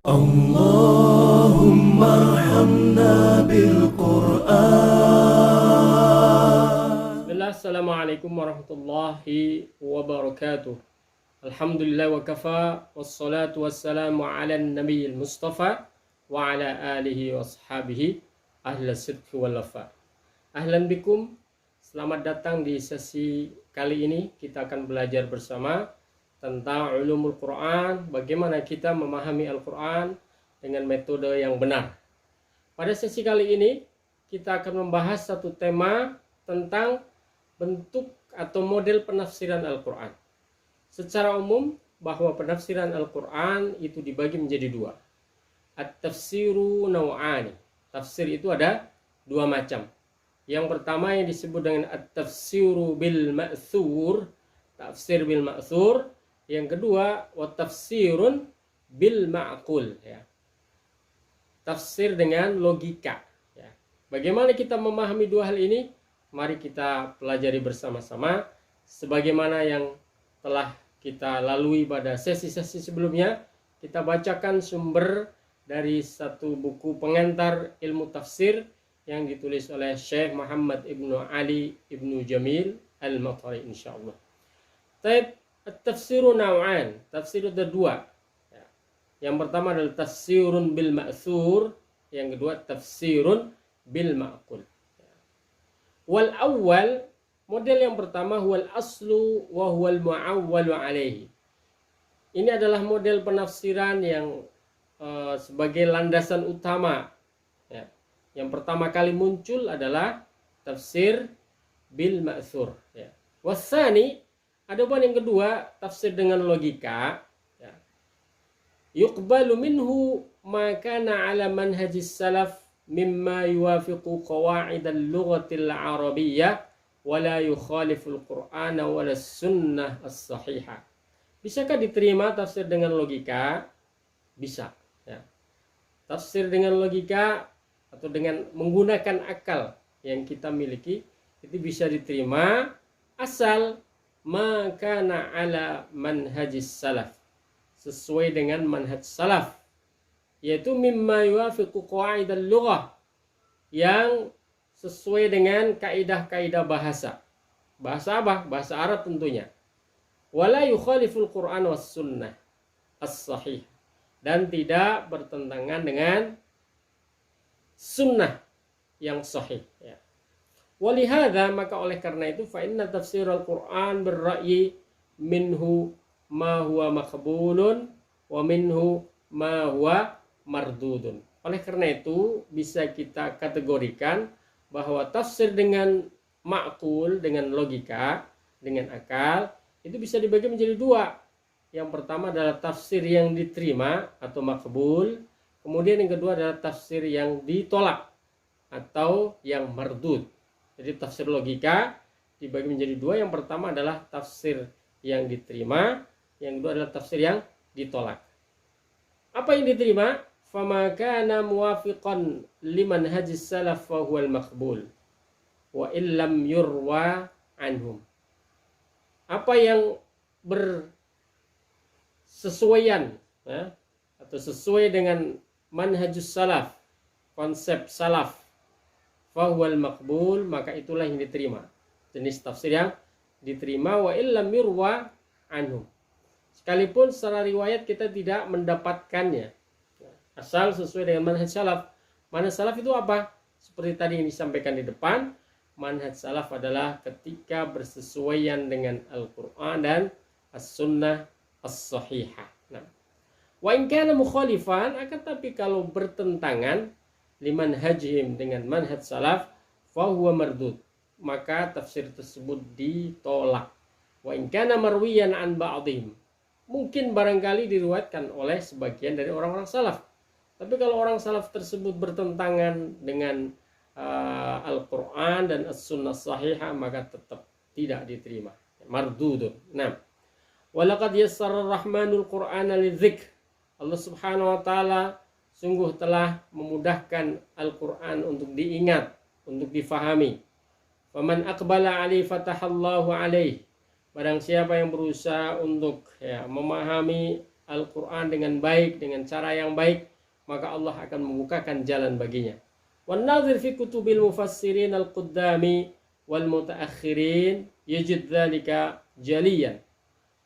اللهم ارحمنا بالقرآن. Bismillah, Assalamualaikum warahmatullahi wabarakatuh. Alhamdulillah wa kafa, wassalatu wassalamu ala nabiyil mustafa wa ala alihi wa ashabihi ahla sidqi wal wafa. Ahlan bikum, selamat datang di sesi kali ini. Kita akan belajar bersama tentang ulumul Quran, bagaimana kita memahami Al-Quran dengan metode yang benar. Pada sesi kali ini kita akan membahas satu tema tentang bentuk atau model penafsiran Al-Quran. Secara umum bahwa penafsiran Al-Quran itu dibagi menjadi dua. At-tafsiru naw'ani. Tafsir itu ada dua macam. Yang pertama yang disebut dengan at-tafsiru bil ma'thur, tafsir bil ma'thur. Yang kedua wa tafsirun bil ma'qul, ya. Tafsir dengan logika, ya. Bagaimana kita memahami dua hal ini? Mari kita pelajari bersama-sama sebagaimana yang telah kita lalui pada sesi-sesi sebelumnya. Kita bacakan sumber dari satu buku pengantar ilmu tafsir yang ditulis oleh Syekh Muhammad Ibnu Ali Ibnu Jamil Al-Matari, insyaallah. Taib at-tafsiru naw'an. Tafsir ada dua. Ya. Yang pertama adalah tafsirun bil ma'thur, yang kedua tafsirun bil ma'qul. Wal awal, model yang pertama huwal aslu wa huwal mu'awwalu alaihi. Ini adalah model penafsiran yang sebagai landasan utama, ya. Yang pertama kali muncul adalah tafsir bil ma'thur, ya. Wasani, adapun yang kedua tafsir dengan logika, ya. Yuqbalu minhu ma kana ala manhajis salaf mimma yuwafiqu qawa'id al-lughatil arabiyyah wa la yukhalifu al-Qur'ana wa sunnah as-sahihah. Bisakah diterima tafsir dengan logika? Bisa, ya. Tafsir dengan logika atau dengan menggunakan akal yang kita miliki itu bisa diterima asal makana ala manhajis salaf, sesuai dengan manhaj salaf, yaitu mimma yuwafiqu qawaidal lughah, yang sesuai dengan kaidah-kaidah bahasa. Bahasa apa? Bahasa Arab tentunya. Wala yukhaliful Qur'an was sunnah as-sahih, dan tidak bertentangan dengan sunnah yang sahih, ya. Walihada, maka oleh karena itu fa inna tafsir al-Quran berra'yi minhu ma huwa maqbulun wa minhu ma huwa mardudun. Oleh karena itu bisa kita kategorikan bahwa tafsir dengan ma'qul, dengan logika, dengan akal, itu bisa dibagi menjadi dua. Yang pertama adalah tafsir yang diterima atau maqbul, kemudian yang kedua adalah tafsir yang ditolak atau yang mardud. Jadi tafsir logika dibagi menjadi dua. Yang pertama adalah tafsir yang diterima, yang kedua adalah tafsir yang ditolak. Apa yang diterima? Fama kana muwafiqan liman hajis salaf fa huwal maqbul wa illam yurwa anhum. Apa yang bersesuaian, ya, atau sesuai dengan manhajus salaf, konsep salaf, fahuwal maqbul, maka itulah yang diterima, jenis tafsir yang diterima. Wa illam yurwa anhum, sekalipun secara riwayat kita tidak mendapatkannya, asal sesuai dengan manhaj salaf. Manhaj salaf itu apa? Seperti tadi yang disampaikan di depan, manhaj salaf adalah ketika bersesuaian dengan Al-Quran dan as-sunnah as-sahihah. Nah, wa in kana mukhalifan, akan tapi kalau bertentangan liman hajim, dengan manhaj salaf, fahuwa mardud, maka tafsir tersebut ditolak. Wa in kana marwiyan an ba'dihim, mungkin barangkali diriwayatkan oleh sebagian dari orang-orang salaf, tapi kalau orang salaf tersebut bertentangan dengan Al-Quran dan as-sunnah sahihah, maka tetap tidak diterima, mardudun. Nah, walaqad yassara ar-rahmanul qur'ana lidzikr, Allah subhanahu wa ta'ala sungguh telah memudahkan Al-Quran untuk diingat, untuk difahami. Faman aqbala alaihi fatahallahu alaihi, barang siapa yang berusaha untuk, ya, memahami Al-Quran dengan baik, dengan cara yang baik, maka Allah akan membukakan jalan baginya. Wan nadhir fi kutubil mufassirin al-quddami wal mutaakhirin yajid dzalika jaliyan.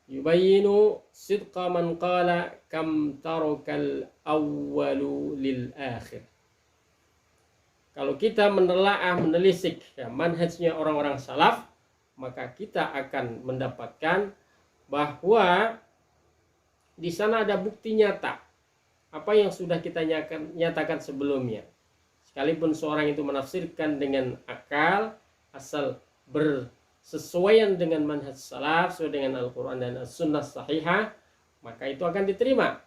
Yubayyinu sidqa man qala kam tarakal awwalu lil akhir. Kalau kita menelaah, menelisik ya, manhajnya orang-orang salaf, maka kita akan mendapatkan bahwa di sana ada bukti nyata apa yang sudah kita nyatakan sebelumnya. Sekalipun seorang itu menafsirkan dengan akal, asal bersesuaian dengan manhaj salaf, sesuai dengan Al-Quran dan As-Sunnah sahihah, maka itu akan diterima.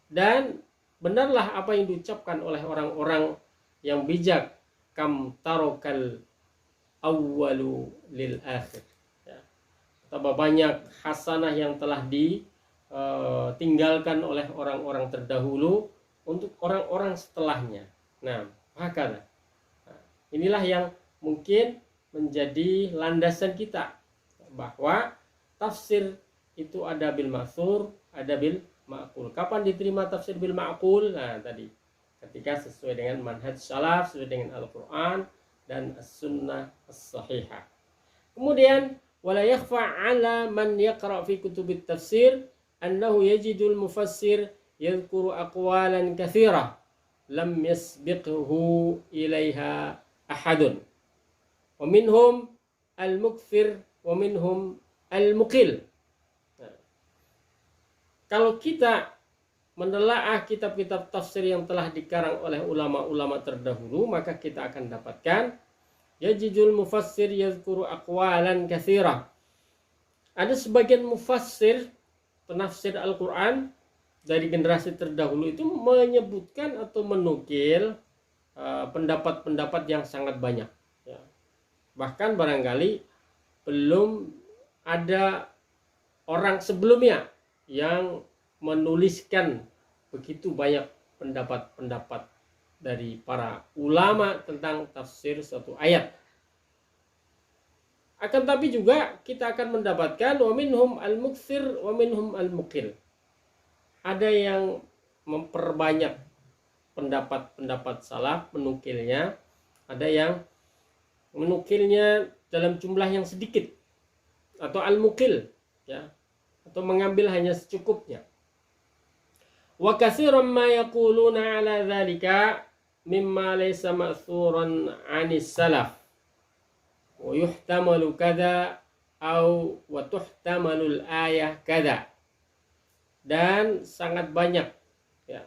Dan benarlah apa yang diucapkan oleh orang-orang yang bijak, kam tarokal awwalu lil akhir, ya. Betapa banyak hasanah yang telah ditinggalkan oleh orang-orang terdahulu untuk orang-orang setelahnya. Nah, maka inilah yang mungkin menjadi landasan kita, bahwa tafsir itu ada bil ma'thur, ada bil ma'qul. Kapan diterima tafsir bil ma'qul? Nah, tadi ketika sesuai dengan manhaj salaf, sesuai dengan Al-Quran dan As-Sunnah As-Sahihah. Kemudian wala yakhfa 'ala man yaqra' fi kutubit tafsir annahu yajidul mufassir yadhkuru aqwalan katsirah lam yasbiqhu ilaiha ahadun. Wa minhum al-mukthir wa minhum al-muqil. Kalau kita menelaah kitab-kitab tafsir yang telah dikarang oleh ulama-ulama terdahulu, maka kita akan dapatkan yajidul mufassir yadhkuru aqwalan katsirah. Ada sebagian mufassir, penafsir Al-Quran dari generasi terdahulu itu menyebutkan atau menukil pendapat-pendapat yang sangat banyak, ya. Bahkan barangkali belum ada orang sebelumnya yang menuliskan begitu banyak pendapat-pendapat dari para ulama tentang tafsir suatu ayat. Akan tapi juga kita akan mendapatkan wa minhum al-muktsir wa minhum al-muqil. Ada yang memperbanyak pendapat-pendapat salaf, menukilnya, ada yang menukilnya dalam jumlah yang sedikit, atau al-muqil, ya, atau mengambil hanya secukupnya. Wa katsiran ma yaquluna ala dzalika mimma laysa ma'thuran 'anis salaf wa yuhtamalu kadza au wa tuhtamalu al-ayah kadza. Dan sangat banyak, ya,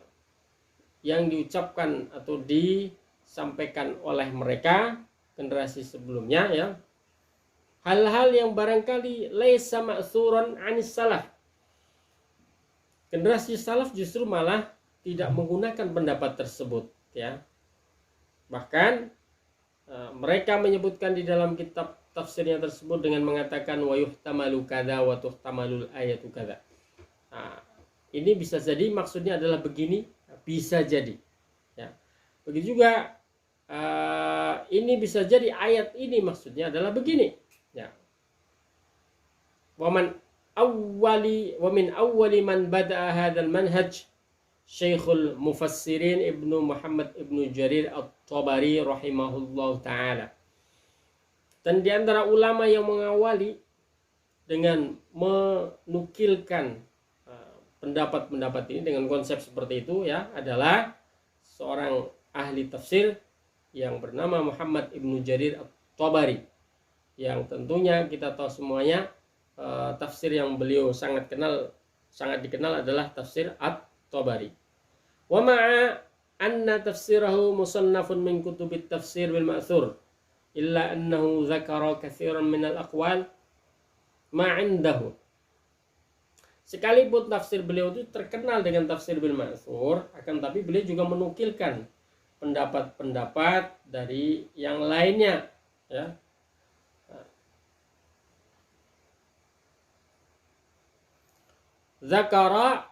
yang diucapkan atau disampaikan oleh mereka generasi sebelumnya, ya, hal-hal yang barangkali laysa ma'thuran 'anis salaf. Generasi salaf justru malah tidak menggunakan pendapat tersebut, ya. Bahkan mereka menyebutkan di dalam kitab tafsirnya tersebut dengan mengatakan wa yuhtamalu kadza wa tuhtamalul ayatu kadza. Nah, ini bisa jadi maksudnya adalah begini, bisa jadi, ya. Begitu juga ini bisa jadi ayat ini maksudnya adalah begini, ya. Wa min awwali man bada'a hadzal manhaj Syekhul Mufassirin Ibnu Muhammad Ibnu Jarir At-Tabari rahimahullah ta'ala. Dan di antara ulama yang mengawali dengan menukilkan pendapat-pendapat ini dengan konsep seperti itu, ya, adalah seorang ahli tafsir yang bernama Muhammad Ibnu Jarir At-Tabari, yang tentunya kita tahu semuanya tafsir yang beliau sangat dikenal adalah tafsir At-Tabari. Wa ma'a anna tafsirahu musannafun min kutubit tafsir bil ma'thur illa annahu dzakara katsiran min al-aqwal ma 'indahu. Sekalipun tafsir beliau itu terkenal dengan tafsir bil ma'thur, akan tapi beliau juga menukilkan pendapat-pendapat dari yang lainnya, ya. Zakara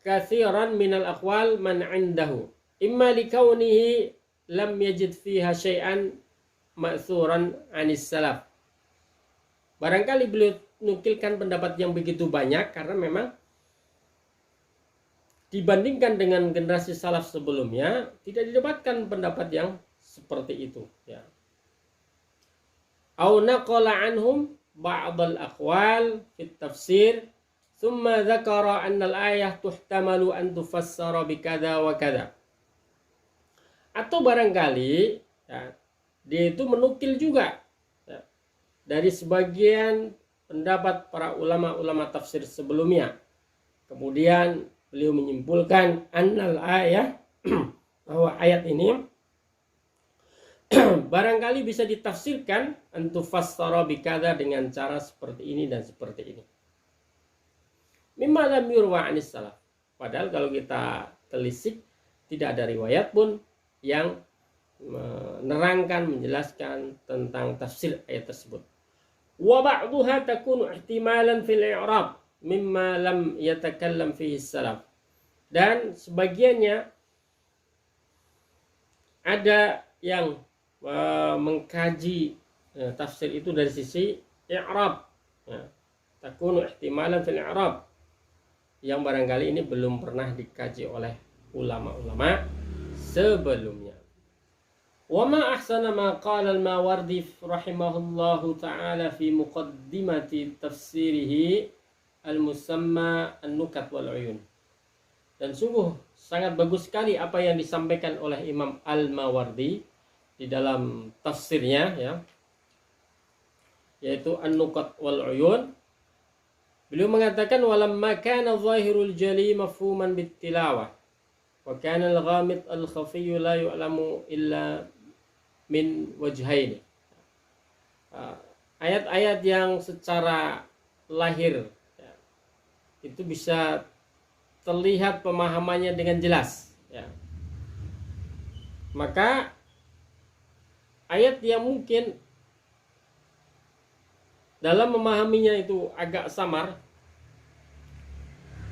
katsiran minal aqwal man 'indahu imma likaunihi lam yajid fiha syai'an ma'tsuran 'anis salaf. Barangkali beliau nukilkan pendapat yang begitu banyak karena memang dibandingkan dengan generasi salaf sebelumnya tidak didapatkan pendapat yang seperti itu, ya. Au naqala anhum ba'd al-aqwal fi tafsir thumma dzakara anna al-ayah tuhtamalu an tufassara bikadza wa kadza. Atau barangkali, ya, dia itu menukil juga, ya, dari sebagian pendapat para ulama-ulama tafsir sebelumnya. Kemudian beliau menyimpulkan annal ayah bahwa ayat ini barangkali bisa ditafsirkan antufassara bikadza dengan cara seperti ini dan seperti ini. Mimma lam yurwa anis salaf. Padahal kalau kita telisik tidak ada riwayat pun yang menerangkan, menjelaskan tentang tafsir ayat tersebut. Wa ba'dhuha takunu ihtimalan fil i'rab mimma lam yatakallam fihi salaf. Dan sebagiannya ada yang mengkaji tafsir itu dari sisi i'rab, ya. Takunu ihtimalan fil i'rab, yang barangkali ini belum pernah dikaji oleh ulama-ulama sebelumnya. Wa ma ahsana ma qala al-Mawardi rahimahullahu ta'ala fi muqaddimati tafsirihi al-musamma an-nukat wal uyun. Dan sungguh sangat bagus sekali apa yang disampaikan oleh Imam Al-Mawardi di dalam tafsirnya, ya, yaitu An-Nukat wal Uyun. Beliau mengatakan walamma kana zahirul jali mafhuman bittilawah wa kana al-ghamid al-khafiy la yu'lamu illa min wajhaini. Ayat-ayat yang secara lahir, ya, itu bisa terlihat pemahamannya dengan jelas, ya. Maka ayat yang mungkin dalam memahaminya itu agak samar,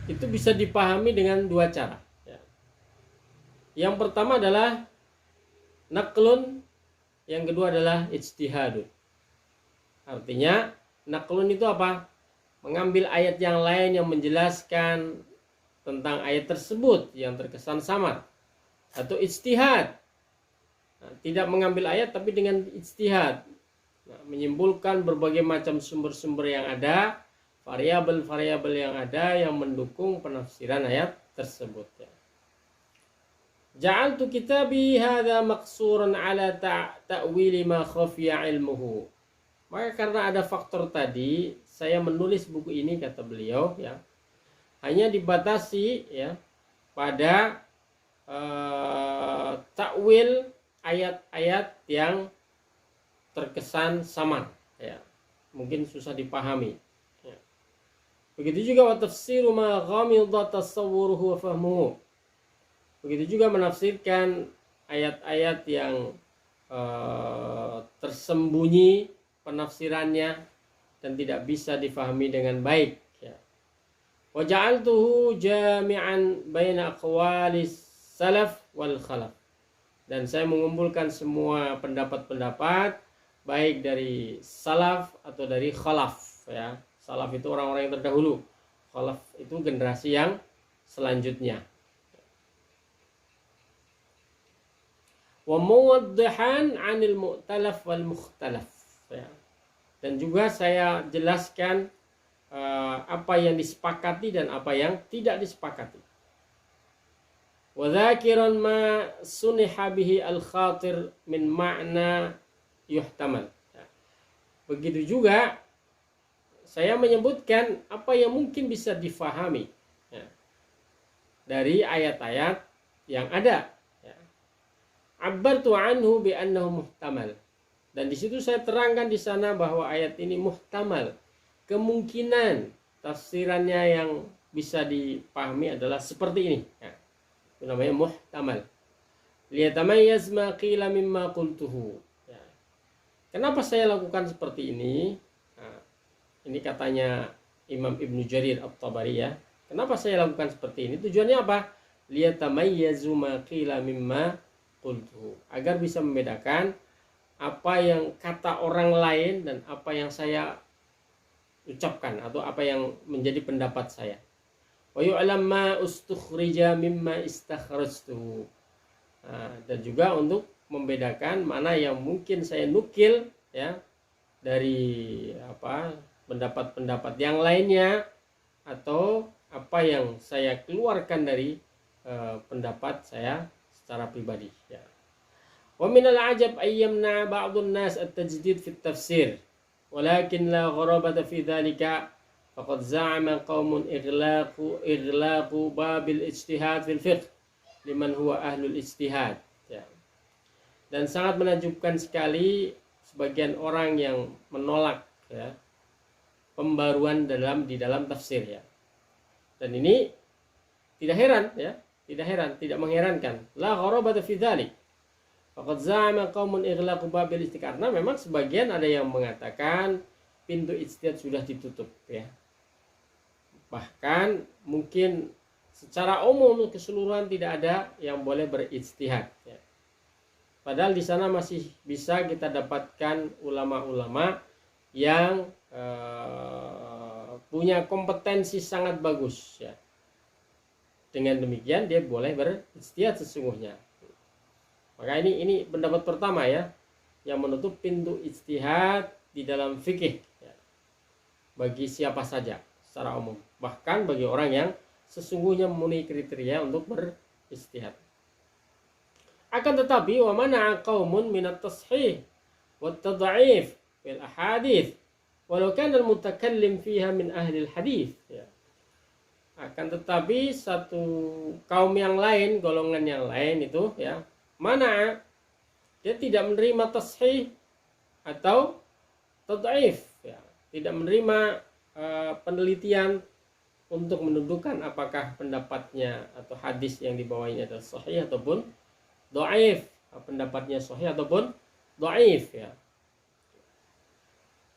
itu bisa dipahami dengan dua cara, ya. Yang pertama adalah naqlun, yang kedua adalah ijtihadun. Artinya naqlun itu apa? Mengambil ayat yang lain yang menjelaskan tentang ayat tersebut yang terkesan samar. Atau ijtihad, nah, tidak mengambil ayat tapi dengan ijtihad, nah, menyimpulkan berbagai macam sumber-sumber yang ada, variabel-variabel yang ada yang mendukung penafsiran ayat tersebut, ya. Ja'altu kitabi hadza maqsuran ala ta'wili ma khafiya ilmuhu. Maka karena ada faktor tadi, saya menulis buku ini, kata beliau, ya, hanya dibatasi, ya, pada takwil ayat-ayat yang terkesan samar, ya, mungkin susah dipahami, ya. Begitu juga wa tafsiru ma ghamidha tasawwuruhu wa fahmuhu. Begitu juga menafsirkan ayat-ayat yang tersembunyi penafsirannya dan tidak bisa difahami dengan baik, ya. Wa ja'altuhu jami'an baina aqwalis salaf wal khalaf. Dan saya mengumpulkan semua pendapat-pendapat baik dari salaf atau dari khalaf, ya. Salaf itu orang-orang yang terdahulu, khalaf itu generasi yang selanjutnya. Wa muwaddihan 'anil mu'talaf wal mukhtalaf, ya. Dan juga saya jelaskan apa yang disepakati dan apa yang tidak disepakati. Wa dzakiran ma suniha bihi al-khatir min ma'na yuhtamal. Begitu juga saya menyebutkan apa yang mungkin bisa difahami, ya, dari ayat-ayat yang ada, ya. Abbartu anhu bi annahu muhtamal. Dan di situ saya terangkan di sana bahwa ayat ini muhtamal, kemungkinan tafsirannya yang bisa dipahami adalah seperti ini, ya. Itu namanya muhtamal. Liyatamayyaz ma qila mimma qultuhu, ya. Kenapa saya lakukan seperti ini? Nah, ini katanya Imam Ibnu Jarir At-Tabari, ya. Kenapa saya lakukan seperti ini? Tujuannya apa? Liyatamayyazu ma qila mimma qultuhu, agar bisa membedakan apa yang kata orang lain dan apa yang saya ucapkan atau apa yang menjadi pendapat saya. wa yu'lam ma ustukhrija mimma istakhrajtuhu. Dan juga untuk membedakan mana yang mungkin saya nukil ya dari pendapat-pendapat yang lainnya, atau apa yang saya keluarkan dari pendapat saya secara pribadi ya. Wa minal ajab ayyamna ba'dun nas at-tajdid fi at-tafsir walakin la gharabata fi dhalika faqad za'ama qaumun ighlaqu babil ijtihad fil fiqh liman huwa ahlul ijtihad ya. Dan sangat menakjubkan sekali sebagian orang yang menolak ya pembaruan di dalam tafsir ya. Dan ini tidak heran ya, tidak mengherankan. La gharabata fi dzalik. Faqad za'ama qaumun ighlaqu babil ijtihad. Karena memang sebagian ada yang mengatakan pintu ijtihad sudah ditutup ya. Bahkan mungkin secara umum keseluruhan tidak ada yang boleh berijtihad ya. Padahal di sana masih bisa kita dapatkan ulama-ulama yang punya kompetensi sangat bagus ya. Dengan demikian dia boleh berijtihad sesungguhnya. Maka ini pendapat pertama ya, yang menutup pintu ijtihad di dalam fikih ya, bagi siapa saja secara umum, bahkan bagi orang yang sesungguhnya memenuhi kriteria untuk berijtihad. Akan tetapi wa mana'a qaumun minat tashih wa tad'if fil ahadits walau kana al-mutakallim fiha min ahli al-hadits ya. Akan tetapi satu kaum yang lain, golongan yang lain itu ya, mana dia tidak menerima tashih atau tad'if ya, tidak menerima penelitian untuk menentukan apakah pendapatnya atau hadis yang dibawanya adalah sahih ataupun dhaif, pendapatnya sahih ataupun dhaif ya.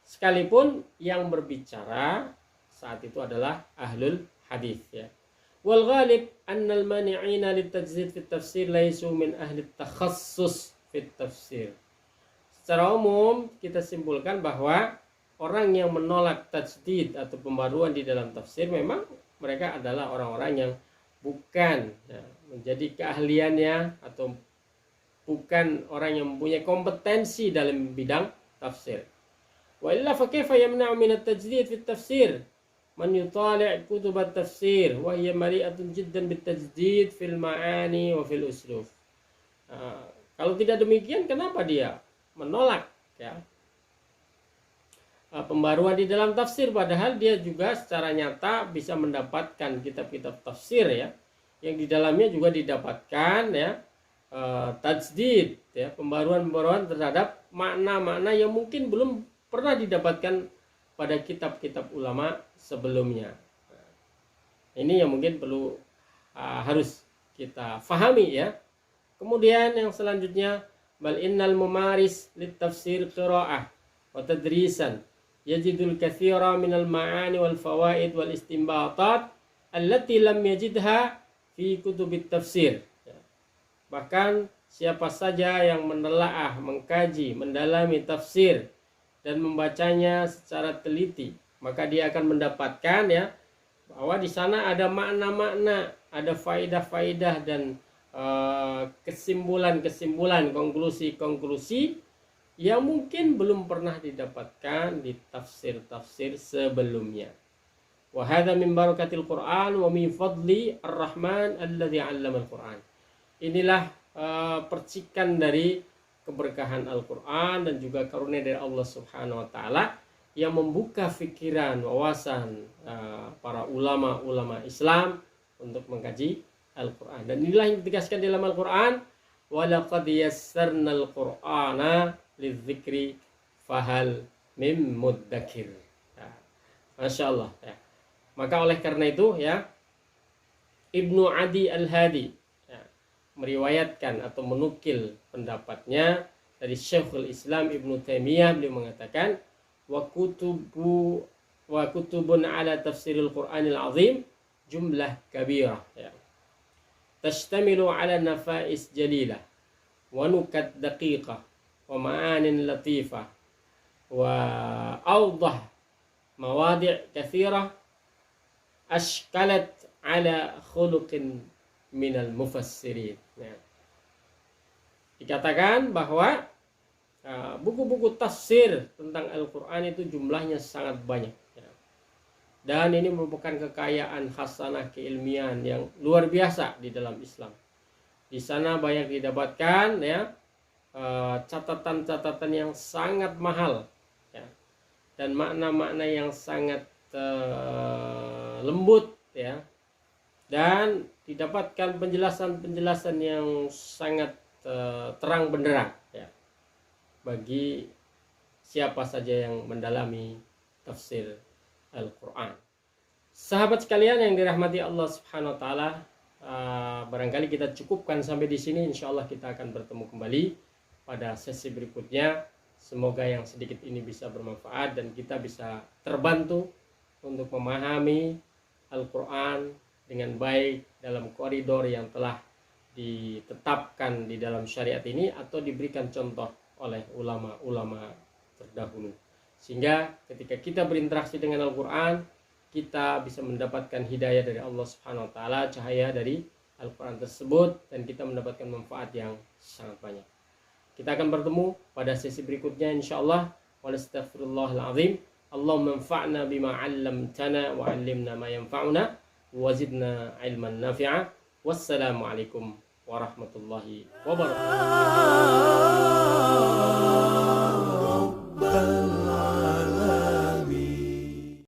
Sekalipun yang berbicara saat itu adalah ahlul hadis ya. Wal ghalib annal mani'ina litajdid fi tafsir laisu min ahli takhassus fi tafsir. Secara umum kita simpulkan bahwa orang yang menolak tajdid atau pembaruan di dalam tafsir memang mereka adalah orang-orang yang bukan ya, menjadi keahliannya atau bukan orang yang mempunyai kompetensi dalam bidang tafsir. Wa illa fa kaifa yamna'u min at-tajdid fi at-tafsir man yutali' kutub at-tafsir wa hiya mali'atun jiddan bit-tajdid fil ma'ani wa fil uslub. Kalau tidak demikian kenapa dia menolak ya pembaruan di dalam tafsir, padahal dia juga secara nyata bisa mendapatkan kitab-kitab tafsir ya yang di dalamnya juga didapatkan ya tajdid ya, pembaruan terhadap makna-makna yang mungkin belum pernah didapatkan pada kitab-kitab ulama sebelumnya. Ini yang mungkin perlu harus kita fahami ya. Kemudian yang selanjutnya, bal innal mumaris lit tafsir qira'ah wa tadrisan yajidul katsira minal ma'ani wal fawaid wal istinbatat allati lam yajidha fi kutubit tafsir. Bahkan siapa saja yang menelaah, mengkaji, mendalami tafsir dan membacanya secara teliti, maka dia akan mendapatkan ya bahwa di sana ada makna-makna, ada faidah-faidah dan kesimpulan-kesimpulan, konklusi-konklusi yang mungkin belum pernah didapatkan di tafsir-tafsir sebelumnya. Wa hadza min barakatil Qur'an wa min fadli ar-Rahman alladzi 'allama al-Qur'an. Inilah percikan dari keberkahan Al-Quran dan juga karunia dari Allah Subhanahu wa Ta'ala yang membuka pikiran, wawasan para ulama-ulama Islam untuk mengkaji Al-Quran. Dan inilah yang ditegaskan dalam Al-Quran, walaqad yassarnal Qur'ana lidzikri fahal mim muddakir. Masya Allah ya. Maka oleh karena itu ya, Ibnu Adi Al-Hadi meriwayatkan atau menukil pendapatnya dari Syekhul Islam Ibnu Taimiyah. Beliau mengatakan wa kutubun ala tafsiril Qur'anil azim jumlah kabirah ya, tashtamilu ala nafais jalilah wa nukat daqiqah wa ma'anin latifah wa awdah mawadi' kathirah ashkalat ala khuluqin minal mufassirin. Ya. Dikatakan bahwa buku-buku tafsir tentang Al-Quran itu jumlahnya sangat banyak. Ya. Dan ini merupakan kekayaan khasanah keilmian yang luar biasa di dalam Islam. Di sana banyak didapatkan ya catatan-catatan yang sangat mahal ya, dan makna-makna yang sangat lembut ya, dan didapatkan penjelasan-penjelasan yang sangat terang benderang ya, bagi siapa saja yang mendalami tafsir Al-Quran. Sahabat sekalian yang dirahmati Allah Subhanahu wa taala, barangkali kita cukupkan sampai di sini. Insyaallah kita akan bertemu kembali pada sesi berikutnya. Semoga yang sedikit ini bisa bermanfaat dan kita bisa terbantu untuk memahami Al-Quran dengan baik dalam koridor yang telah ditetapkan di dalam syariat ini atau diberikan contoh oleh ulama-ulama terdahulu, sehingga ketika kita berinteraksi dengan Al-Quran, kita bisa mendapatkan hidayah dari Allah Subhanahu wa taala, cahaya dari Al-Quran tersebut, dan kita mendapatkan manfaat yang sangat banyak. Kita akan bertemu pada sesi berikutnya insyaallah. Wallastaghfirullahalazim. Allahumma anfa'na bima 'allamtana wa 'allimna ma yanfa'una wa zidna 'ilman nafi'a. Wassalamualaikum warahmatullahi wabarakatuh.